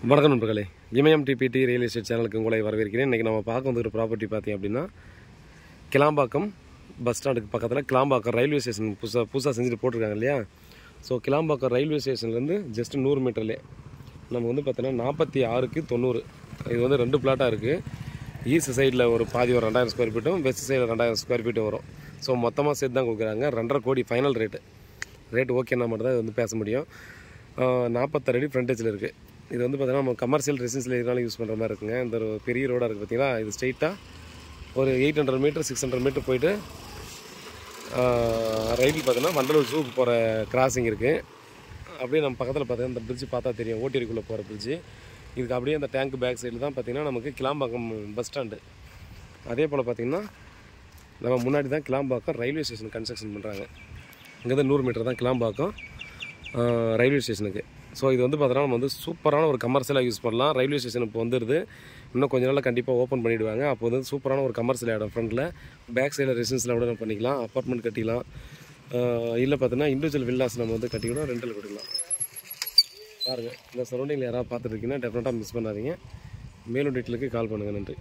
வணக்கம் நண்பர்களே, இமயம் DBT real estate சேனலுக்கு உங்களை வரவேற்கிறேன். இன்றைக்கி நம்ம பார்க்க வந்துருக்கிற ப்ராப்பர்ட்டி பார்த்திங்க அப்படின்னா கிளாம்பாக்கம் பஸ் ஸ்டாண்டுக்கு பக்கத்தில் கிளாம்பாக்கம் ரயில்வே ஸ்டேஷன் புதுசாக செஞ்சுட்டு போட்டிருக்காங்க இல்லையா. ஸோ கிளாம்பாக்கம் ரயில்வே ஸ்டேஷன்லேருந்து ஜஸ்ட் 100 மீட்டர்லேயே நம்ம வந்து பார்த்தீங்கன்னா 46க்கு 90. இது வந்து 2 பிளாட்டாக இருக்குது. ஈஸ்ட் சைடில் ஒரு பாதி ஒரு 2000 ஸ்கொயர் ஃபீட்டும், வெஸ்ட் சைடில் 2000 ஸ்கொயர் ஃபீட்டும் வரும். ஸோ மொத்தமாக சேர்த்து தான் கொடுக்குறாங்க. 2.5 கோடி ஃபைனல் ரேட் ஓகேன்னா மட்டும் தான் இது வந்து பேச முடியும். 46 அடி ஃப்ரண்டேஜில் இருக்குது. இது வந்து பார்த்தீங்கன்னா நம்ம கமர்ஷியல் ரெசிடென்சியல் ஏரியாவில் யூஸ் பண்ணுற மாதிரி இருக்குங்க. இந்த ஒரு பெரிய ரோடாக இருக்குது பார்த்தீங்களா. இது ஸ்ட்ரெயிட்டாக ஒரு 800 மீட்டர் 600 மீட்டர் போயிட்டு ரயில் பார்த்தீங்கன்னா வண்டலூர் ஜூக்கு போகிற கிராசிங் இருக்குது. அப்படியே நம்ம பக்கத்தில் பார்த்தீங்கன்னா இந்த பிரிட்ஜ் பார்த்தா தெரியும், ஓட்டிரிக்குள்ளே போகிற பிரிட்ஜு. இதுக்கு அப்படியே அந்த டேங்க் பேக் சைடில் தான் பார்த்திங்கன்னா நமக்கு கிளாம்பாக்கம் பஸ் ஸ்டாண்டு. அதே போல் பார்த்திங்கன்னா நம்ம முன்னாடி தான் கிளாம்பாக்கம் ரயில்வே ஸ்டேஷன் கன்ஸ்ட்ரக்ஷன் பண்ணுறாங்க. இங்கேருந்து 100 மீட்டர் தான் கிளாம்பாக்கம் ரயில்வே ஸ்டேஷனுக்கு. ஸோ இது வந்து பார்த்தோன்னா நம்ம வந்து சூப்பரான ஒரு கமர்ஷியலாக யூஸ் பண்ணலாம். ரயில்வே ஸ்டேஷன் இப்போ வந்துடுது, இன்னும் கொஞ்ச நாளில் கண்டிப்பாக ஓப்பன் பண்ணிவிடுவாங்க. அப்போ வந்து சூப்பரான ஒரு கமர்ஷியல் இடம் ஃப்ரண்ட்டில் பேக் சைடில் ரெசிடென்ஸில் கூட நம்ம பண்ணிக்கலாம், அப்பார்ட்மெண்ட் கட்டிக்கலாம். இல்லை பார்த்தீங்கன்னா இண்டிவிஜுவல் வில்லாஸ் நம்ம வந்து கட்டி கூட ரெண்டல் கொடுக்கலாம். பாருங்கள், இந்த சரௌண்டிங்கில் யாராவது பார்த்துட்டு இருக்கீங்கன்னா டெஃபினட்டாக மிஸ் பண்ணாதீங்க. மேலும் டீட்டெயிலுக்கு கால் பண்ணுங்கள். நன்றி.